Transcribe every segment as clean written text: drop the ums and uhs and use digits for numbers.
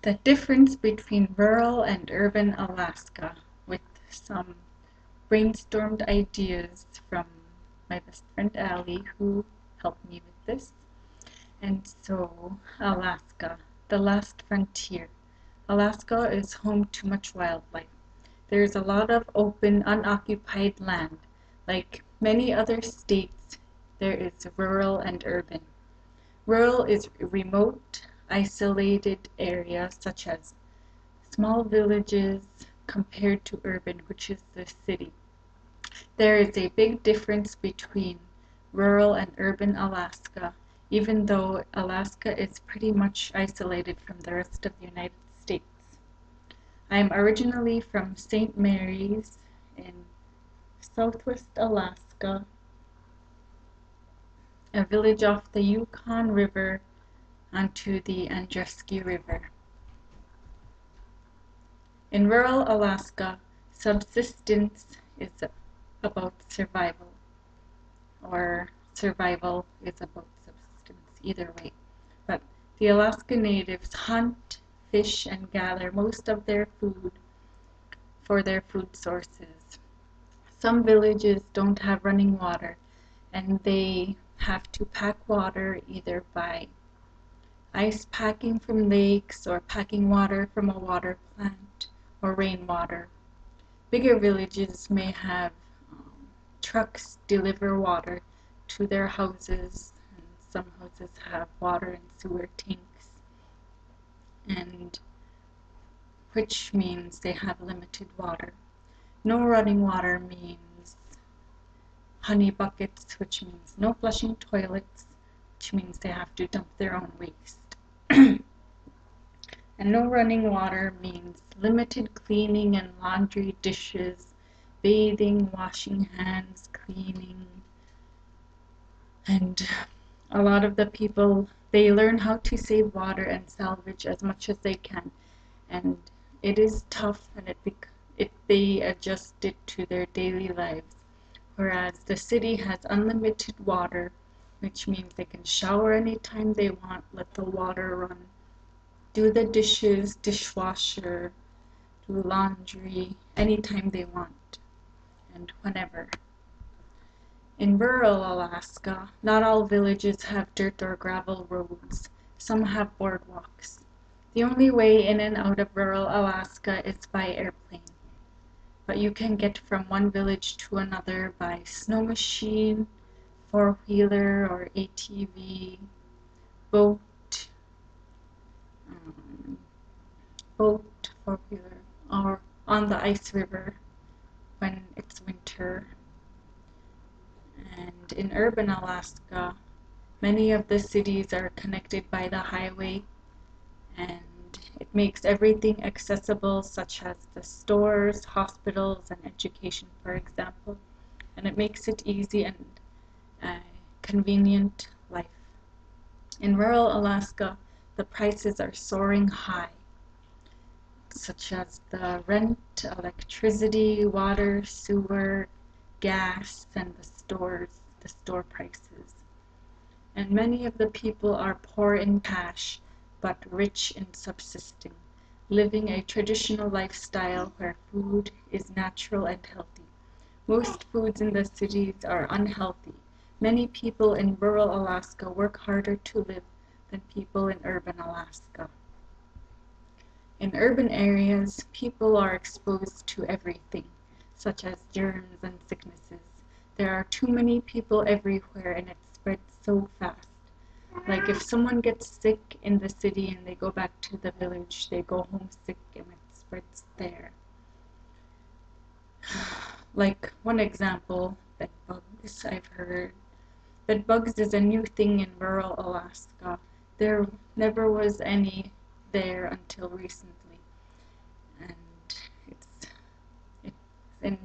The difference between rural and urban Alaska, with some brainstormed ideas from my best friend Allie, who helped me with this. And so, Alaska, the last frontier. Alaska is home to much wildlife. There's a lot of open, unoccupied land. Like many other states, there is rural and urban. Rural is remote, isolated areas such as small villages compared to urban, which is the city. There is a big difference between rural and urban Alaska, even though Alaska is pretty much isolated from the rest of the United States. I am originally from St. Mary's in southwest Alaska, a village off the Yukon River onto the Androsky River. In rural Alaska, subsistence is about survival, or survival is about subsistence, either way. But the Alaska natives hunt, fish, and gather most of their food for their food sources. Some villages don't have running water, and they have to pack water either by ice packing from lakes or packing water from a water plant or rainwater. Bigger villages may have trucks deliver water to their houses, and some houses have water and sewer tanks, and which means they have limited water. No running water means honey buckets, which means no flushing toilets, which means they have to dump their own waste. And no running water means limited cleaning and laundry, dishes, bathing, washing hands, cleaning. And a lot of the people, they learn how to save water and salvage as much as they can. And it is tough, and they adjust it to their daily lives. Whereas the city has unlimited water, which means they can shower anytime they want, let the water run, do the dishes, dishwasher, do laundry, anytime they want, and whenever. In rural Alaska, not all villages have dirt or gravel roads. Some have boardwalks. The only way in and out of rural Alaska is by airplane. But you can get from one village to another by snow machine, four-wheeler or ATV, boat, four-wheeler, or on the ice river when it's winter. And in urban Alaska, many of the cities are connected by the highway, and it makes everything accessible, such as the stores, hospitals, and education, for example. And it makes it easy and convenient life. In rural Alaska, the prices are soaring high, such as the rent, electricity, water, sewer, gas, and the store prices. And many of the people are poor in cash, but rich in subsisting, living a traditional lifestyle where food is natural and healthy. Most foods in the cities are unhealthy. Many people in rural Alaska work harder to live than people in urban Alaska. In urban areas, people are exposed to everything, such as germs and sicknesses. There are too many people everywhere, and it spreads so fast. Like if someone gets sick in the city and they go back to the village, they go home sick and it spreads there. Like one example, bed bugs, I've heard. Bed bugs is a new thing in rural Alaska. There never was any there until recently. And it's in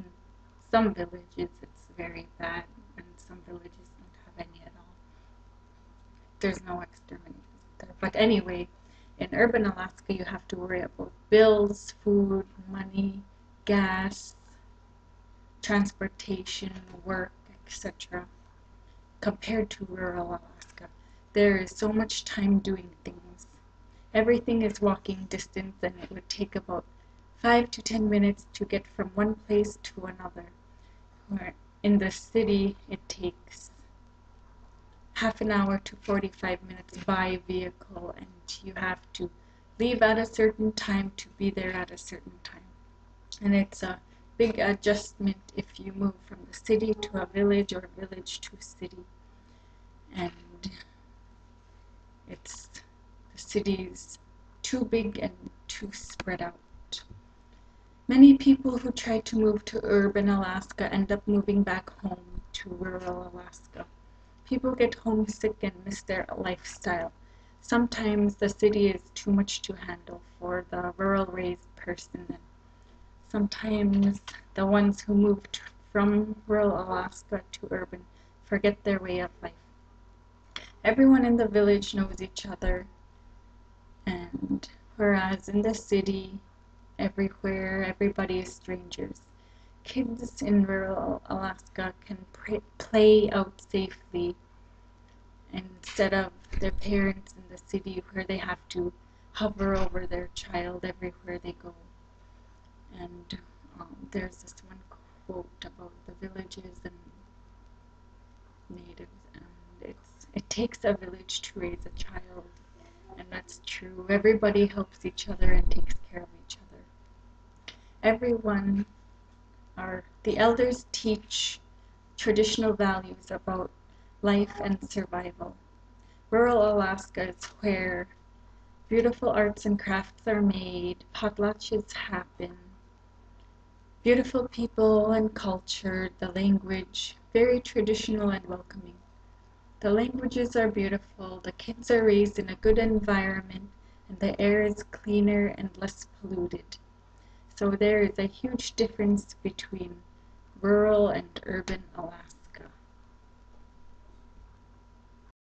some villages it's very bad, and some villages don't have any at all. There's no exterminators there. But anyway, in urban Alaska you have to worry about bills, food, money, gas, transportation, work, etc. Compared to rural Alaska, there is so much time doing things. Everything is walking distance, and it would take about 5 to 10 minutes to get from one place to another. Where in the city, it takes half an hour to 45 minutes by vehicle, and you have to leave at a certain time to be there at a certain time. And it's a big adjustment if you move from the city to a village or village to city. And the city's too big and too spread out. Many people who try to move to urban Alaska end up moving back home to rural Alaska. People get homesick and miss their lifestyle. Sometimes the city is too much to handle for the rural raised person, and sometimes the ones who moved from rural Alaska to urban forget their way of life. Everyone in the village knows each other, and whereas in the city, everywhere, everybody is strangers. Kids in rural Alaska can play out safely instead of their parents in the city where they have to hover over their child everywhere they go. And there's this one quote about the villages and natives, and it takes a village to raise a child, and that's true. Everybody helps each other and takes care of each other. Everyone, the elders teach traditional values about life and survival. Rural Alaska is where beautiful arts and crafts are made, potlatches happen, beautiful people and culture, the language, very traditional and welcoming. The languages are beautiful, the kids are raised in a good environment, and the air is cleaner and less polluted. So there is a huge difference between rural and urban Alaska.